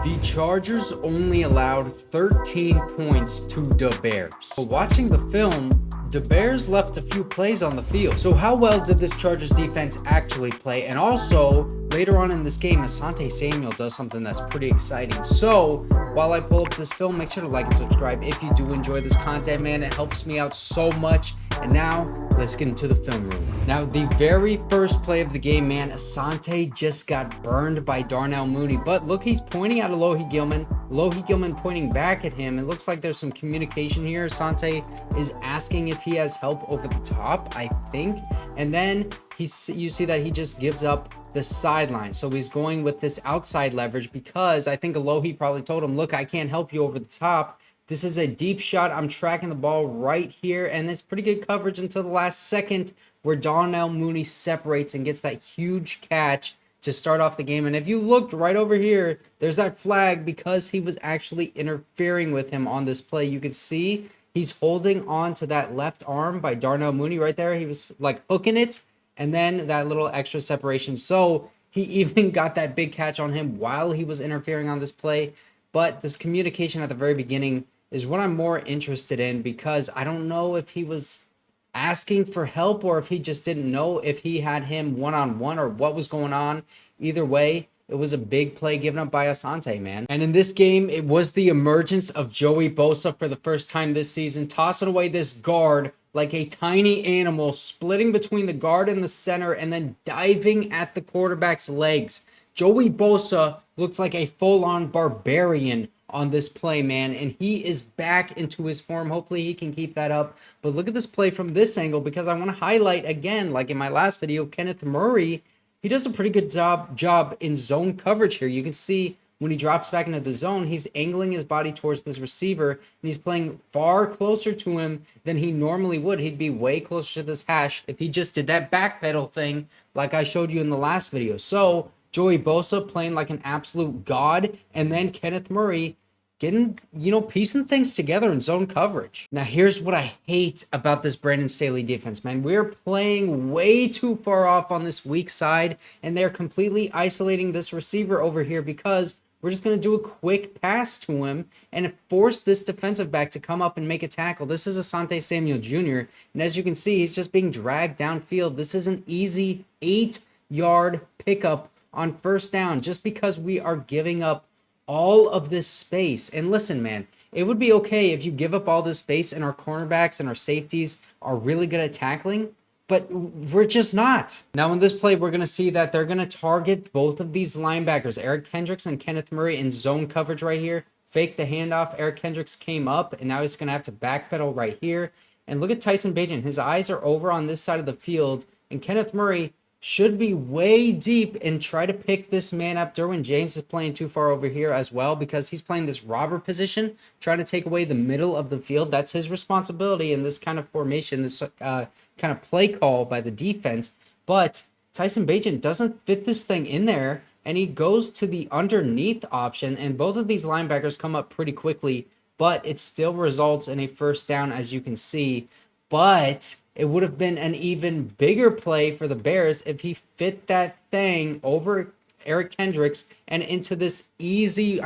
The Chargers only allowed 13 points to the Bears. But watching the film, the Bears left a few plays on the field. So how well did this Chargers defense actually play? And also, later on in this game, Asante Samuel does something that's pretty exciting. So while I pull up this film, make sure to like and subscribe if you do enjoy this content, man. It helps me out so much. And now, let's get into the film room. Now, the very first play of the game, man, Asante just got burned by Darnell Mooney. But look, he's pointing at Alohi Gilman. Alohi Gilman pointing back at him. It looks like there's some communication here. Asante is asking if he has help over the top, I think. And then you see that he just gives up the sideline. So he's going with this outside leverage because I think Alohi probably told him, look, I can't help you over the top. This is a deep shot. I'm tracking the ball right here, and it's pretty good coverage until the last second where Darnell Mooney separates and gets that huge catch to start off the game. And if you looked right over here, there's that flag because he was actually interfering with him on this play. You could see he's holding on to that left arm by Darnell Mooney right there. He was like hooking it, and then that little extra separation. So he even got that big catch on him while he was interfering on this play. But this communication at the very beginning is what I'm more interested in because I don't know if he was asking for help or if he just didn't know if he had him one-on-one or what was going on. Either way, it was a big play given up by Asante, man. And in this game, it was the emergence of Joey Bosa for the first time this season, tossing away this guard like a tiny animal, splitting between the guard and the center and then diving at the quarterback's legs. Joey Bosa looks like a full-on barbarian on this play, man, and he is back into his form. Hopefully he can keep that up. But look at this play from this angle because I want to highlight again, like in my last video, Kenneth Murray. He does a pretty good job in zone coverage here. You can see when he drops back into the zone, he's angling his body towards this receiver, and he's playing far closer to him than he normally would. He'd be way closer to this hash if he just did that backpedal thing like I showed you in the last video. So Joey Bosa playing like an absolute god, and then Kenneth Murray getting, piecing things together in zone coverage. Now, here's what I hate about this Brandon Staley defense, man. We're playing way too far off on this weak side, and they're completely isolating this receiver over here because we're just going to do a quick pass to him and force this defensive back to come up and make a tackle. This is Asante Samuel Jr., and as you can see, he's just being dragged downfield. This is an easy 8-yard pickup on first down just because we are giving up all of this space. And listen, man, it would be okay if you give up all this space and our cornerbacks and our safeties are really good at tackling, but we're just not. Now in this play, we're going to see that they're going to target both of these linebackers, Eric Kendricks and Kenneth Murray, in zone coverage right here. Fake the handoff. Eric Kendricks came up, and now he's going to have to backpedal right here. And look at Tyson Bagent. His eyes are over on this side of the field, and Kenneth Murray should be way deep and try to pick this man up. Derwin James is playing too far over here as well because he's playing this robber position, trying to take away the middle of the field. That's his responsibility in this kind of formation, this kind of play call by the defense. But Tyson Bagent doesn't fit this thing in there, and he goes to the underneath option, and both of these linebackers come up pretty quickly, but it still results in a first down, as you can see. But it would have been an even bigger play for the Bears if he fit that thing over Eric Kendricks and into this easy,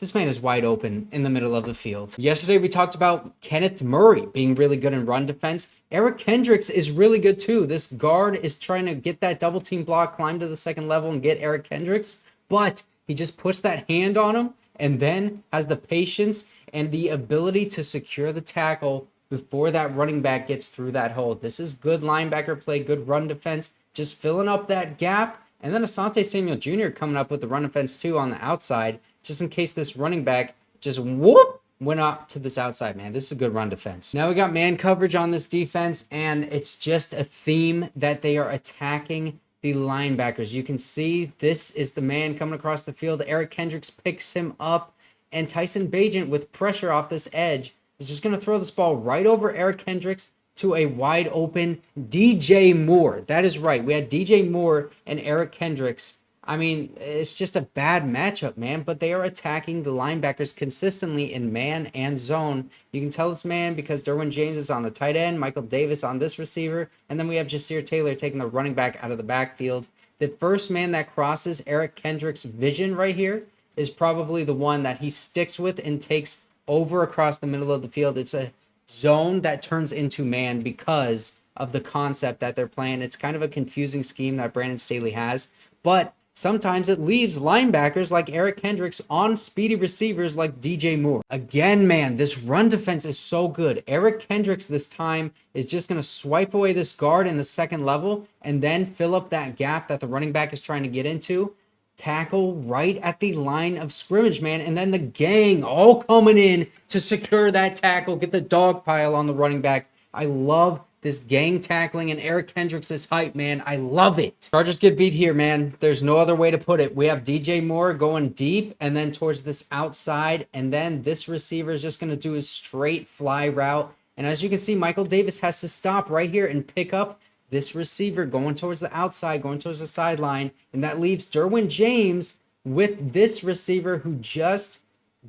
this man is wide open in the middle of the field. Yesterday, we talked about Kenneth Murray being really good in run defense. Eric Kendricks is really good too. This guard is trying to get that double team block, climb to the second level and get Eric Kendricks, but he just puts that hand on him and then has the patience and the ability to secure the tackle before that running back gets through that hole. This is good linebacker play, good run defense, just filling up that gap. And then Asante Samuel Jr. coming up with the run defense too on the outside, just in case this running back just went up to this outside, man. This is a good run defense. Now we got man coverage on this defense, and it's just a theme that they are attacking the linebackers. You can see this is the man coming across the field. Eric Kendricks picks him up, and Tyson Bagent with pressure off this edge is just going to throw this ball right over Eric Kendricks to a wide open DJ Moore. That is right. We had DJ Moore and Eric Kendricks. It's just a bad matchup, man, but they are attacking the linebackers consistently in man and zone. You can tell it's man because Derwin James is on the tight end, Michael Davis on this receiver, and then we have Jasir Taylor taking the running back out of the backfield. The first man that crosses Eric Kendricks' vision right here is probably the one that he sticks with and takes over across the middle of the field. It's a zone that turns into man because of the concept that they're playing. It's kind of a confusing scheme that Brandon Staley has, but sometimes it leaves linebackers like Eric Kendricks on speedy receivers like DJ Moore. Again, man, this run defense is so good. Eric Kendricks this time is just going to swipe away this guard in the second level and then fill up that gap that the running back is trying to get into. Tackle right at the line of scrimmage, man. And then the gang all coming in to secure that tackle, get the dog pile on the running back. I love this gang tackling, and Eric Kendricks is hype, man. I love it. Chargers get beat here, man. There's no other way to put it. We have DJ Moore going deep and then towards this outside, and then this receiver is just going to do a straight fly route. And as you can see, Michael Davis has to stop right here and pick up this receiver going towards the outside, going towards the sideline, and that leaves Derwin James with this receiver who just,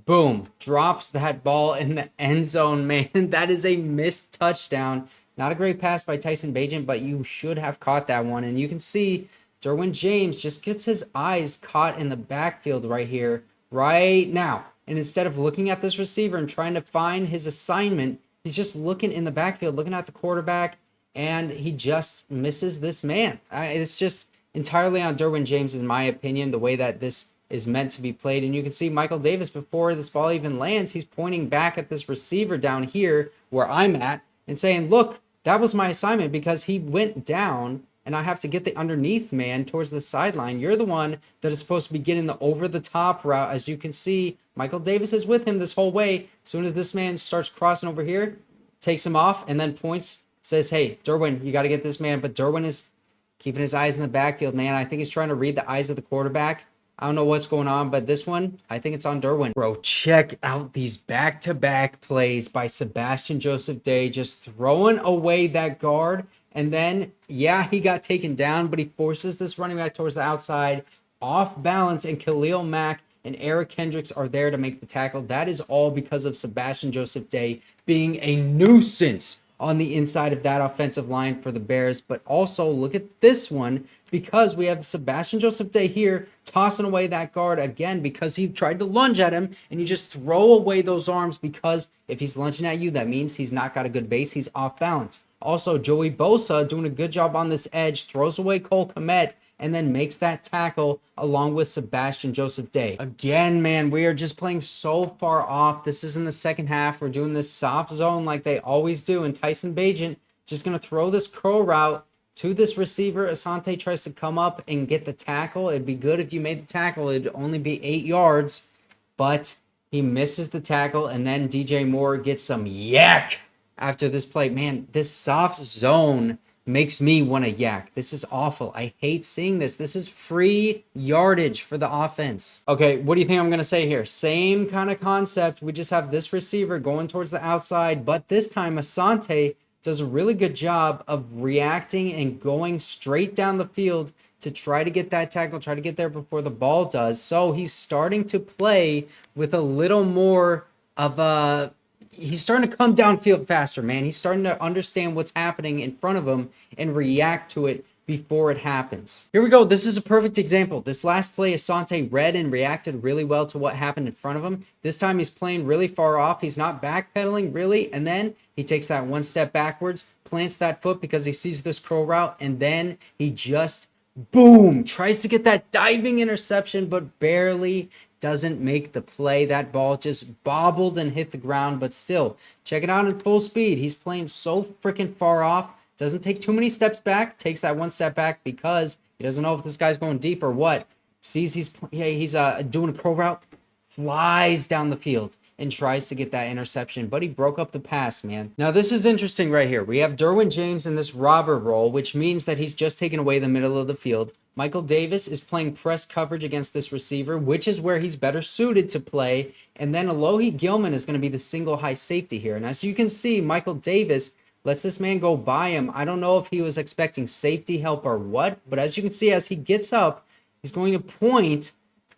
boom, drops that ball in the end zone, man. That is a missed touchdown. Not a great pass by Tyson Bagent, but you should have caught that one. And you can see Derwin James just gets his eyes caught in the backfield right here, right now. And instead of looking at this receiver and trying to find his assignment, he's just looking in the backfield, looking at the quarterback, and he just misses this man. It's just entirely on Derwin James, in my opinion, the way that this is meant to be played. And you can see Michael Davis, before this ball even lands, he's pointing back at this receiver down here where I'm at and saying, look, that was my assignment because he went down and I have to get the underneath man towards the sideline. You're the one that is supposed to be getting the over-the-top route. As you can see, Michael Davis is with him this whole way. As soon as this man starts crossing over here, takes him off and then points, says, hey, Derwin, you got to get this man. But Derwin is keeping his eyes in the backfield, man. I think he's trying to read the eyes of the quarterback. I don't know what's going on, but this one, I think it's on Derwin. Bro, check out these back-to-back plays by Sebastian Joseph Day, just throwing away that guard. And then, yeah, he got taken down, but he forces this running back towards the outside, off balance, and Khalil Mack and Eric Kendricks are there to make the tackle. That is all because of Sebastian Joseph Day being a nuisance on the inside of that offensive line for the Bears. But also, look at this one, because we have Sebastian Joseph Day here tossing away that guard again because he tried to lunge at him, and you just throw away those arms because if he's lunging at you, that means he's not got a good base. He's off balance. Also, Joey Bosa doing a good job on this edge, throws away Cole Kmet, and then makes that tackle along with Sebastian Joseph Day. Again, man, we are just playing so far off. This is in the second half. We're doing this soft zone like they always do, and Tyson Bagent just going to throw this curl route to this receiver. Asante tries to come up and get the tackle. It'd be good if you made the tackle. It'd only be 8 yards, but he misses the tackle, and then DJ Moore gets some yak after this play. Man, this soft zone makes me want to yak. This is awful. I hate seeing this. This is free yardage for the offense. Okay, what do you think I'm going to say here? Same kind of concept. We just have this receiver going towards the outside, but this time Asante does a really good job of reacting and going straight down the field to try to get that tackle, try to get there before the ball does. So he's starting to play with a little more of a... He's starting to come downfield faster, man. He's starting to understand what's happening in front of him and react to it before it happens. Here we go. This is a perfect example. This last play, Asante read and reacted really well to what happened in front of him. This time he's playing really far off. He's not backpedaling really. And then he takes that one step backwards, plants that foot because he sees this curl route. And then he just, boom, tries to get that diving interception, but barely doesn't make the play. That ball just bobbled and hit the ground, but still, check it out in full speed. He's playing so freaking far off. Doesn't take too many steps back. Takes that one step back because he doesn't know if this guy's going deep or what. Sees he's doing a curl route, flies down the field and tries to get that interception, but he broke up the pass, man. Now, this is interesting right here. We have Derwin James in this robber role, which means that he's just taken away the middle of the field. Michael Davis is playing press coverage against this receiver, which is where he's better suited to play. And then Alohi Gilman is going to be the single high safety here. And as you can see, Michael Davis lets this man go by him. I don't know if he was expecting safety help or what, but as you can see, as he gets up, he's going to point,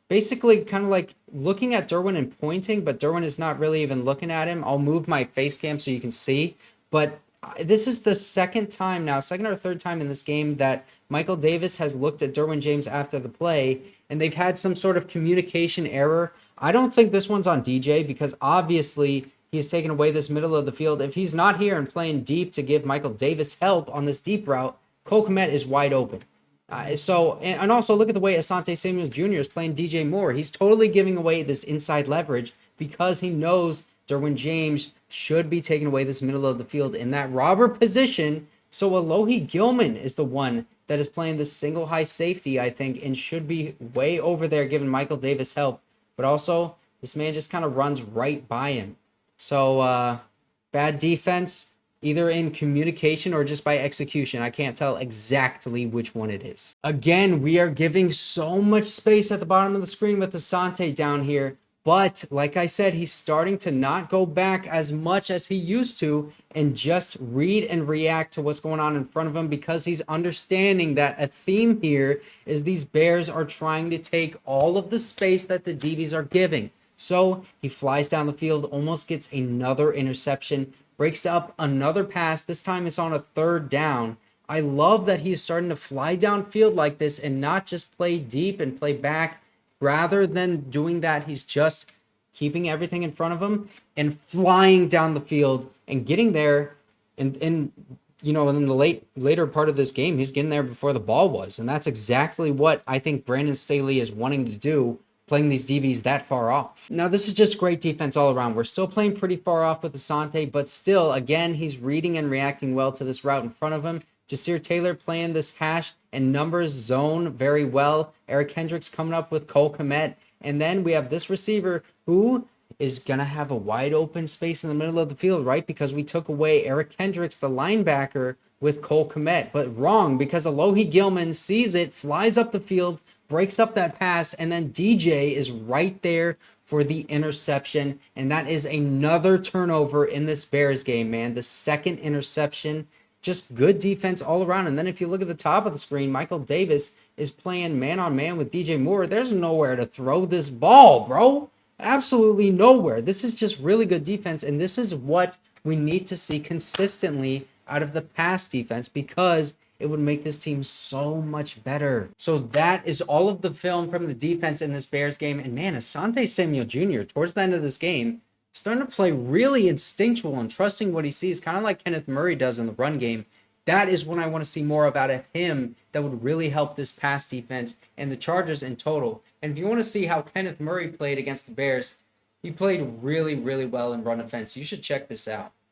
basically kind of like looking at Derwin and pointing, but Derwin is not really even looking at him. I'll move my face cam so you can see, but this is the second or third time in this game that Michael Davis has looked at Derwin James after the play, and they've had some sort of communication error. I don't think this one's on DJ because obviously he has taken away this middle of the field. If he's not here and playing deep to give Michael Davis help on this deep route, Cole Kmet is wide open. And also look at the way Asante Samuel Jr. is playing DJ Moore. He's totally giving away this inside leverage because he knows Derwin James should be taking away this middle of the field in that robber position. So Alohi Gilman is the one that is playing the single high safety, I think, and should be way over there giving Michael Davis help. But also, this man just kind of runs right by him. So, bad defense, either in communication or just by execution. I can't tell exactly which one it is. Again, we are giving so much space at the bottom of the screen with Asante down here. But like I said, he's starting to not go back as much as he used to and just read and react to what's going on in front of him because he's understanding that a theme here is these Bears are trying to take all of the space that the DBs are giving. So he flies down the field, almost gets another interception, breaks up another pass. This time it's on a 3rd down. I love that he's starting to fly downfield like this and not just play deep and play back. Rather than doing that, he's just keeping everything in front of him and flying down the field and getting there. And you know, in the later part of this game, he's getting there before the ball was. And that's exactly what I think Brandon Staley is wanting to do, playing these DBs that far off. Now, this is just great defense all around. We're still playing pretty far off with Asante, but still, again, he's reading and reacting well to this route in front of him. Jasir Taylor playing this hash and numbers zone very well. Eric Kendricks coming up with Cole Kmet. And then we have this receiver who is going to have a wide open space in the middle of the field, right? Because we took away Eric Kendricks, the linebacker, with Cole Kmet. But wrong, because Alohi Gilman sees it, flies up the field, breaks up that pass, and then DJ is right there for the interception. And that is another turnover in this Bears game, man. The 2nd interception. Just good defense all around. And then if you look at the top of the screen, Michael Davis is playing man-on-man with DJ Moore. There's nowhere to throw this ball, bro. Absolutely nowhere. This is just really good defense, and this is what we need to see consistently out of the pass defense because it would make this team so much better. So that is all of the film from the defense in this Bears game. And man, Asante Samuel Jr. towards the end of this game starting to play really instinctual and trusting what he sees, kind of like Kenneth Murray does in the run game. That is what I want to see more of out of him that would really help this pass defense and the Chargers in total. And if you want to see how Kenneth Murray played against the Bears, he played really, really well in run offense. You should check this out.